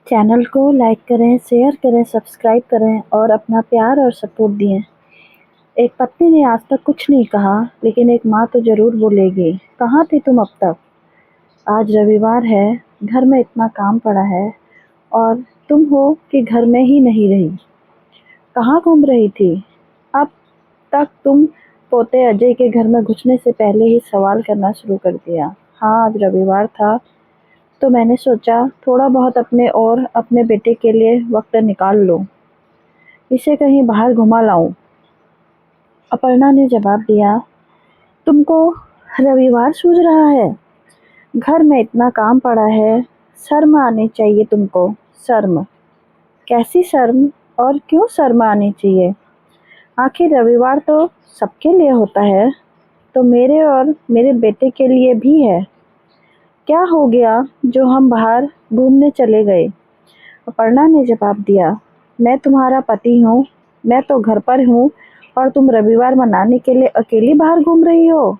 Channel को like करें, share करें, सब्सक्राइब करें और अपना प्यार और सपोर्ट दें। एक पत्नी ने आज तक कुछ नहीं कहा, लेकिन एक माँ तो ज़रूर बोलेगी, कहाँ थी तुम अब तक? आज रविवार है, घर में इतना काम पड़ा है और तुम हो कि घर में ही नहीं रही। कहाँ घूम रही थी? अब तक तुम पोते अजय के घर में घुसने से पहले ही सवाल करना शुरू कर दिया। हाँ, आज रविवार था तो मैंने सोचा थोड़ा बहुत अपने और अपने बेटे के लिए वक्त निकाल लूं, इसे कहीं बाहर घुमा लाऊं। अपर्णा ने जवाब दिया, तुमको रविवार सूझ रहा है? घर में इतना काम पड़ा है, शर्म आनी चाहिए तुमको। शर्म? कैसी शर्म? और क्यों शर्म आनी चाहिए? आखिर रविवार तो सबके लिए होता है, तो मेरे और मेरे बेटे के लिए भी है। क्या हो गया जो हम बाहर घूमने चले गए? अपर्णा ने जवाब दिया, मैं तुम्हारा पति हूँ, मैं तो घर पर हूँ और तुम रविवार मनाने के लिए अकेली बाहर घूम रही हो।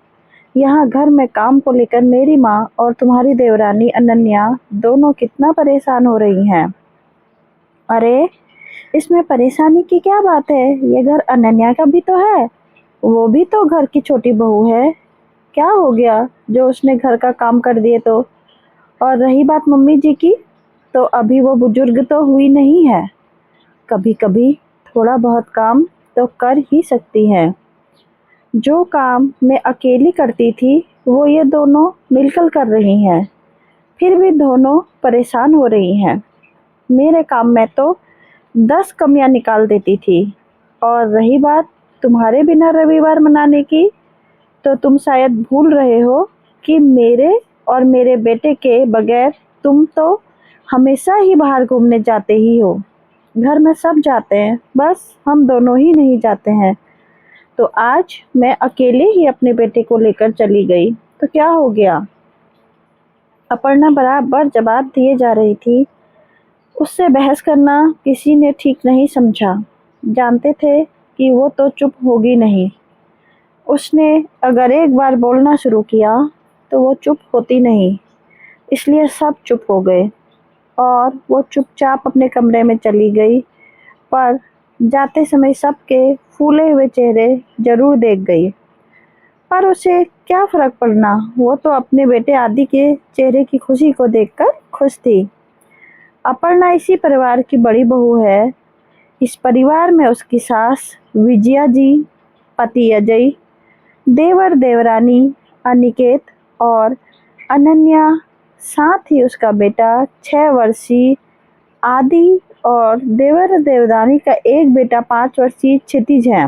यहाँ घर में काम को लेकर मेरी माँ और तुम्हारी देवरानी अनन्या दोनों कितना परेशान हो रही हैं। अरे, इसमें परेशानी की क्या बात है? ये घर अनन्या का भी तो है, वो भी तो घर की छोटी बहू है। क्या हो गया जो उसने घर का काम कर दिए तो? और रही बात मम्मी जी की, तो अभी वो बुजुर्ग तो हुई नहीं है, कभी कभी थोड़ा बहुत काम तो कर ही सकती हैं। जो काम मैं अकेली करती थी वो ये दोनों मिलकर कर रही हैं, फिर भी दोनों परेशान हो रही हैं। मेरे काम में तो 10 कमियां निकाल देती थी। और रही बात तुम्हारे बिना रविवार मनाने की, तो तुम शायद भूल रहे हो कि मेरे और मेरे बेटे के बगैर तुम तो हमेशा ही बाहर घूमने जाते ही हो। घर में सब जाते हैं, बस हम दोनों ही नहीं जाते हैं। तो आज मैं अकेले ही अपने बेटे को लेकर चली गई, तो क्या हो गया? अपर्णा बराबर जवाब दिए जा रही थी। उससे बहस करना किसी ने ठीक नहीं समझा। जानते थे कि वो तो चुप होगी नहीं। उसने अगर एक बार बोलना शुरू किया तो वो चुप होती नहीं, इसलिए सब चुप हो गए और वो चुपचाप अपने कमरे में चली गई। पर जाते समय सबके फूले हुए चेहरे जरूर देख गई। पर उसे क्या फर्क पड़ना, वो तो अपने बेटे आदि के चेहरे की खुशी को देखकर खुश थी। अपर्णा इसी परिवार की बड़ी बहू है। इस परिवार में उसकी सास विजया जी, पति अजय, देवर देवरानी अनिकेत और अनन्या, साथ ही उसका बेटा 6 वर्षीय आदि और देवर देवरानी का एक बेटा 5 वर्षीय क्षितिज है।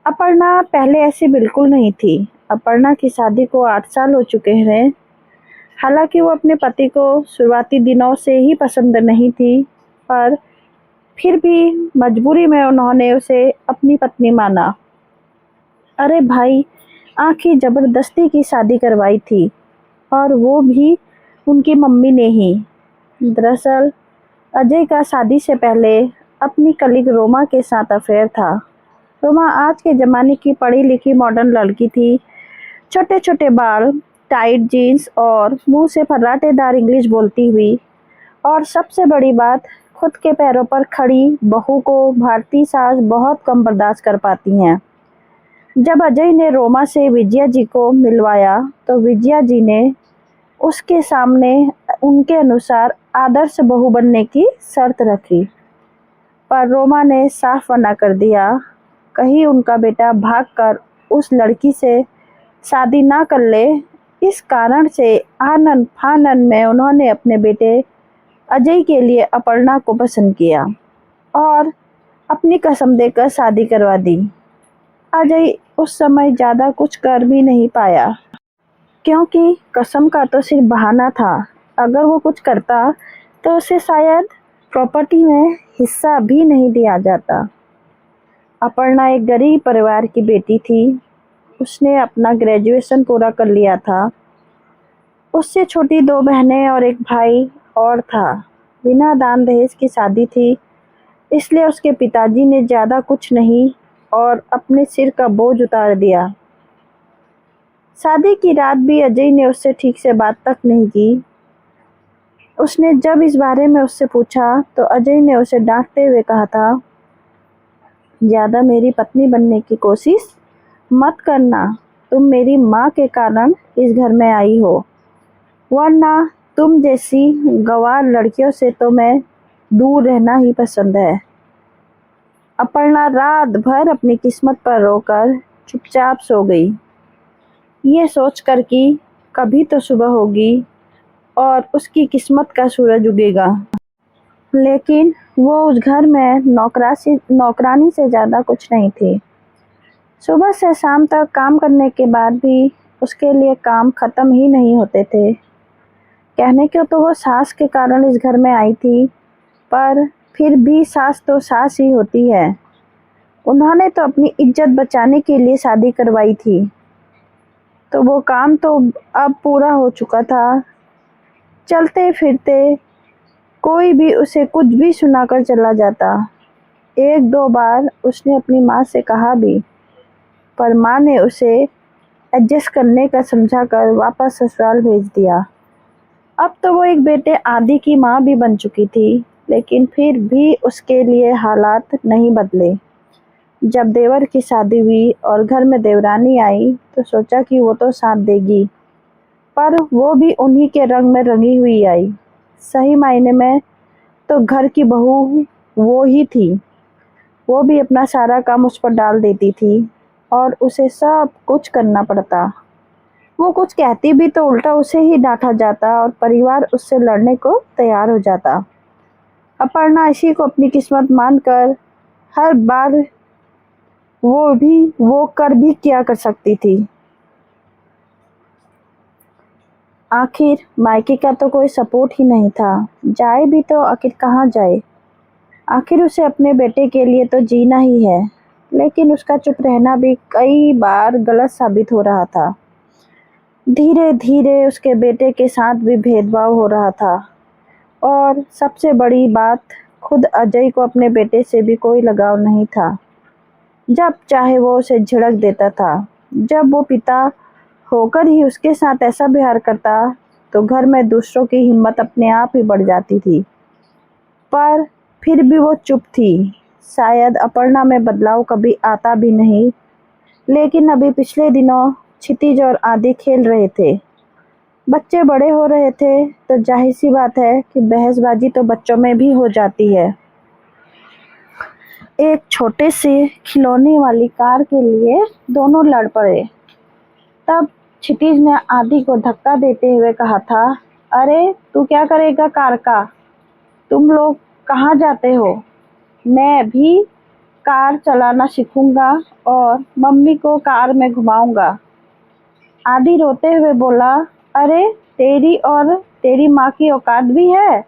अपर्णा पहले ऐसी बिल्कुल नहीं थी। अपर्णा की शादी को 8 साल हो चुके हैं। हालांकि वो अपने पति को शुरुआती दिनों से ही पसंद नहीं थी, पर फिर भी मजबूरी में उन्होंने उसे अपनी पत्नी माना। अरे भाई, आखिर जबरदस्ती की शादी करवाई थी, और वो भी उनकी मम्मी ने ही। दरअसल अजय का शादी से पहले अपनी कलीग रोमा के साथ अफेयर था। रोमा आज के ज़माने की पढ़ी लिखी मॉडर्न लड़की थी। छोटे छोटे बाल, टाइट जीन्स और मुंह से फर्राटेदार इंग्लिश बोलती हुई। और सबसे बड़ी बात, खुद के पैरों पर खड़ी बहू को भारतीय सास बहुत कम बर्दाश्त कर पाती हैं। जब अजय ने रोमा से विजया जी को मिलवाया तो विजया जी ने उसके सामने उनके अनुसार आदर्श बहू बनने की शर्त रखी। पर रोमा ने साफ मना कर दिया। कहीं उनका बेटा भागकर उस लड़की से शादी ना कर ले, इस कारण से आनन फानन में उन्होंने अपने बेटे अजय के लिए अपर्णा को पसंद किया और अपनी कसम देकर शादी करवा दी। अजय उस समय ज़्यादा कुछ कर भी नहीं पाया, क्योंकि कसम का तो सिर्फ बहाना था। अगर वो कुछ करता तो उसे शायद प्रॉपर्टी में हिस्सा भी नहीं दिया जाता। अपर्णा एक गरीब परिवार की बेटी थी। उसने अपना ग्रेजुएशन पूरा कर लिया था। उससे छोटी 2 बहनें और एक भाई और था। बिना दान दहेज की शादी थी, इसलिए उसके पिताजी ने ज़्यादा कुछ नहीं और अपने सिर का बोझ उतार दिया। शादी की रात भी अजय ने उससे ठीक से बात तक नहीं की। उसने जब इस बारे में उससे पूछा तो अजय ने उसे डांटते हुए कहा था, ज़्यादा मेरी पत्नी बनने की कोशिश मत करना। तुम मेरी माँ के कारण इस घर में आई हो, वरना तुम जैसी गंवार लड़कियों से तो मैं दूर रहना ही पसंद है। अपर्णा रात भर अपनी किस्मत पर रोकर चुपचाप सो गई, ये सोचकर कि कभी तो सुबह होगी और उसकी किस्मत का सूरज उगेगा। लेकिन वो उस घर में नौकरानी से ज़्यादा कुछ नहीं थी। सुबह से शाम तक काम करने के बाद भी उसके लिए काम ख़त्म ही नहीं होते थे। कहने को तो वो सास के कारण इस घर में आई थी, पर फिर भी सास तो सास ही होती है। उन्होंने तो अपनी इज्जत बचाने के लिए शादी करवाई थी, तो वो काम तो अब पूरा हो चुका था। चलते फिरते कोई भी उसे कुछ भी सुनाकर चला जाता। एक दो बार उसने अपनी माँ से कहा भी, पर माँ ने उसे एडजस्ट करने का समझाकर वापस ससुराल भेज दिया। अब तो वो एक बेटे आदि की माँ भी बन चुकी थी, लेकिन फिर भी उसके लिए हालात नहीं बदले। जब देवर की शादी हुई और घर में देवरानी आई तो सोचा कि वो तो साथ देगी, पर वो भी उन्हीं के रंग में रंगी हुई आई। सही मायने में तो घर की बहू वो ही थी। वो भी अपना सारा काम उस पर डाल देती थी और उसे सब कुछ करना पड़ता। वो कुछ कहती भी तो उल्टा उसे ही डांटा जाता और परिवार उससे लड़ने को तैयार हो जाता। अपर्णा इसी को अपनी किस्मत मानकर हर बार वो कर भी क्या कर सकती थी। आखिर मायके का तो कोई सपोर्ट ही नहीं था, जाए भी तो आखिर कहाँ जाए। आखिर उसे अपने बेटे के लिए तो जीना ही है, लेकिन उसका चुप रहना भी कई बार गलत साबित हो रहा था। धीरे धीरे उसके बेटे के साथ भी भेदभाव हो रहा था, और सबसे बड़ी बात, खुद अजय को अपने बेटे से भी कोई लगाव नहीं था। जब चाहे वो उसे झिड़क देता था। जब वो पिता होकर ही उसके साथ ऐसा व्यवहार करता तो घर में दूसरों की हिम्मत अपने आप ही बढ़ जाती थी। पर फिर भी वो चुप थी। शायद अपर्णा में बदलाव कभी आता भी नहीं। लेकिन अभी पिछले दिनों क्षितिज और आदि खेल रहे थे। बच्चे बड़े हो रहे थे तो जाहिर सी बात है कि बहसबाजी तो बच्चों में भी हो जाती है। एक छोटे से खिलौने वाली कार के लिए दोनों लड़ पड़े। तब क्षितिज ने आदि को धक्का देते हुए कहा था, अरे तू क्या करेगा कार का? तुम लोग कहाँ जाते हो? मैं भी कार चलाना सीखूंगा और मम्मी को कार में घुमाऊंगा। आदि रोते हुए बोला, अरे तेरी और तेरी माँ की औकात भी है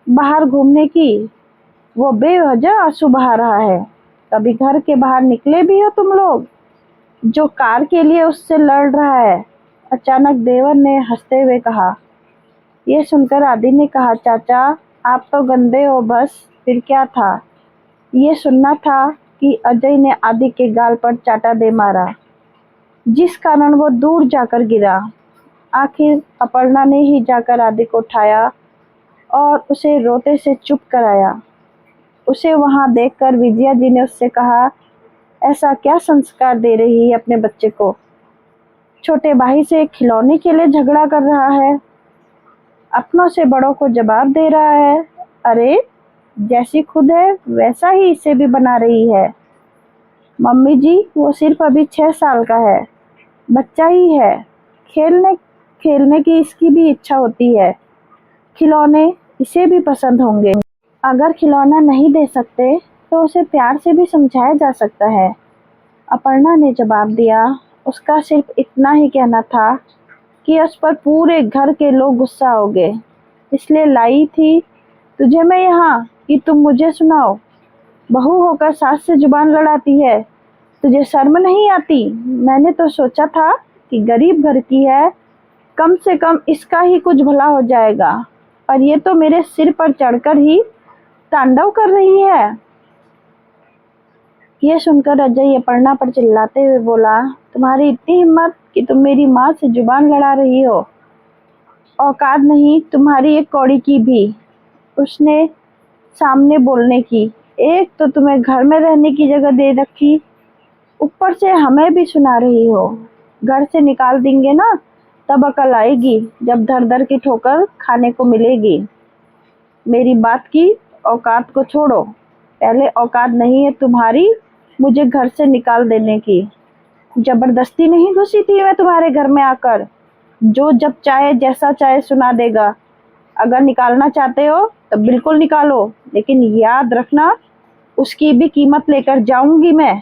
बाहर घूमने की? वो बेवजह आंसू बहा रहा है। कभी घर के बाहर निकले भी हो तुम लोग, जो कार के लिए उससे लड़ रहा है? अचानक देवर ने हंसते हुए कहा। ये सुनकर आदि ने कहा, चाचा आप तो गंदे हो बस, फिर क्या था? ये सुनना था कि अजय ने आदि के गाल पर चाटा दे मारा, जिस कारण वो दूर जाकर गिरा। आखिर अपर्णा ने ही जाकर आदि को उठाया और उसे रोते से चुप कराया। उसे वहां देखकर विजया जी ने उससे कहा, ऐसा क्या संस्कार दे रही है अपने बच्चे को? छोटे भाई से खिलौने के लिए झगड़ा कर रहा है, अपनों से बड़ों को जवाब दे रहा है। अरे जैसी खुद है वैसा ही इसे भी बना रही है। मम्मी जी वो सिर्फ अभी 6 साल का है, बच्चा ही है। खेलने खेलने की इसकी भी इच्छा होती है, खिलौने इसे भी पसंद होंगे। अगर खिलौना नहीं दे सकते तो उसे प्यार से भी समझाया जा सकता है। अपर्णा ने जवाब दिया। उसका सिर्फ इतना ही कहना था कि उस पर पूरे घर के लोग गुस्सा हो गए, इसलिए लाई थी तुझे मैं यहाँ कि तुम मुझे सुनाओ। बहू होकर सास से जुबान लड़ाती है, तुझे शर्म नहीं आती? मैंने तो सोचा था कि गरीब घर की है, कम से कम इसका ही कुछ भला हो जाएगा, और ये तो मेरे सिर पर चढ़कर ही तांडव कर रही है। ये सुनकर अजय अपर्णा पर चिल्लाते हुए बोला, तुम्हारी इतनी हिम्मत कि तुम मेरी माँ से जुबान लड़ा रही हो? औकात नहीं तुम्हारी एक कौड़ी की भी, उसने सामने बोलने की। एक तो तुम्हें घर में रहने की जगह दे रखी, ऊपर से हमें भी सुना रही हो। घर से निकाल देंगे ना, तब अकल आएगी, जब धर धर की ठोकर खाने को मिलेगी। मेरी बात की औकात को छोड़ो, पहले औकात नहीं है तुम्हारी मुझे घर से निकाल देने की। जबरदस्ती नहीं घुसी थी मैं तुम्हारे घर में आकर, जो जब चाहे जैसा चाहे सुना देगा। अगर निकालना चाहते हो तो बिल्कुल निकालो, लेकिन याद रखना उसकी भी कीमत लेकर जाऊंगी मैं।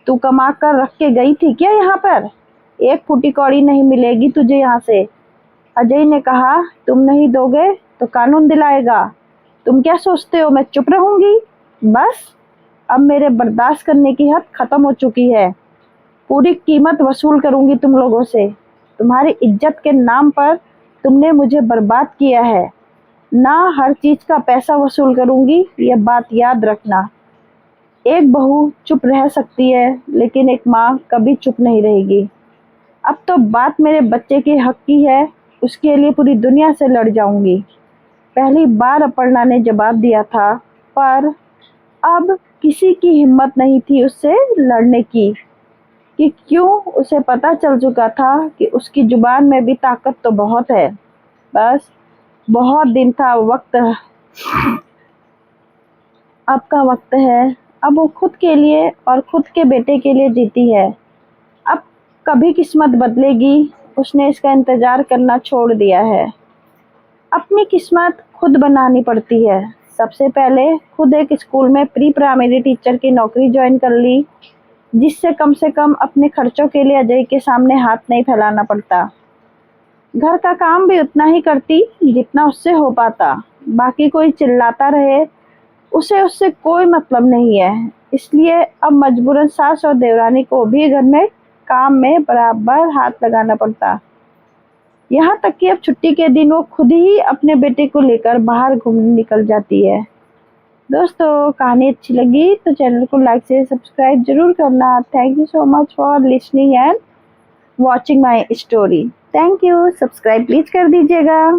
तू कमा कर रख के गई थी क्या यहाँ पर? एक फूटी कौड़ी नहीं मिलेगी तुझे यहाँ से। अजय ने कहा, तुम नहीं दोगे तो कानून दिलाएगा। तुम क्या सोचते हो मैं चुप रहूंगी? बस अब मेरे बर्दाश्त करने की हद खत्म हो चुकी है। पूरी कीमत वसूल करूंगी तुम लोगों से। तुम्हारी इज्जत के नाम पर तुमने मुझे बर्बाद किया है ना। हर चीज का पैसा वसूल करूंगी, ये बात याद रखना। एक बहू चुप रह सकती है, लेकिन एक माँ कभी चुप नहीं रहेगी। अब तो बात मेरे बच्चे के हक की है, उसके लिए पूरी दुनिया से लड़ जाऊंगी। पहली बार अपर्णा ने जवाब दिया था, पर अब किसी की हिम्मत नहीं थी उससे लड़ने की। कि क्यों, उसे पता चल चुका था कि उसकी जुबान में भी ताकत तो बहुत है। बस बहुत दिन था, वक्त अब का वक्त है। अब वो खुद के लिए और खुद के बेटे के लिए जीती है। अब कभी किस्मत बदलेगी, उसने इसका इंतजार करना छोड़ दिया है। अपनी किस्मत खुद बनानी पड़ती है। सबसे पहले खुद एक स्कूल में प्री प्राइमरी टीचर की नौकरी ज्वाइन कर ली, जिससे कम से कम अपने खर्चों के लिए अजय के सामने हाथ नहीं फैलाना पड़ता। घर का काम भी उतना ही करती जितना उससे हो पाता। बाकी कोई चिल्लाता रहे, उसे उससे कोई मतलब नहीं है। इसलिए अब मजबूरन सास और देवरानी को भी घर में काम में बराबर हाथ लगाना पड़ता। यहाँ तक कि अब छुट्टी के दिन वो खुद ही अपने बेटे को लेकर बाहर घूमने निकल जाती है। दोस्तों, कहानी अच्छी लगी तो चैनल को लाइक से सब्सक्राइब जरूर करना। Thank you so much for listening and watching my story. Thank you, subscribe please कर दीजिएगा।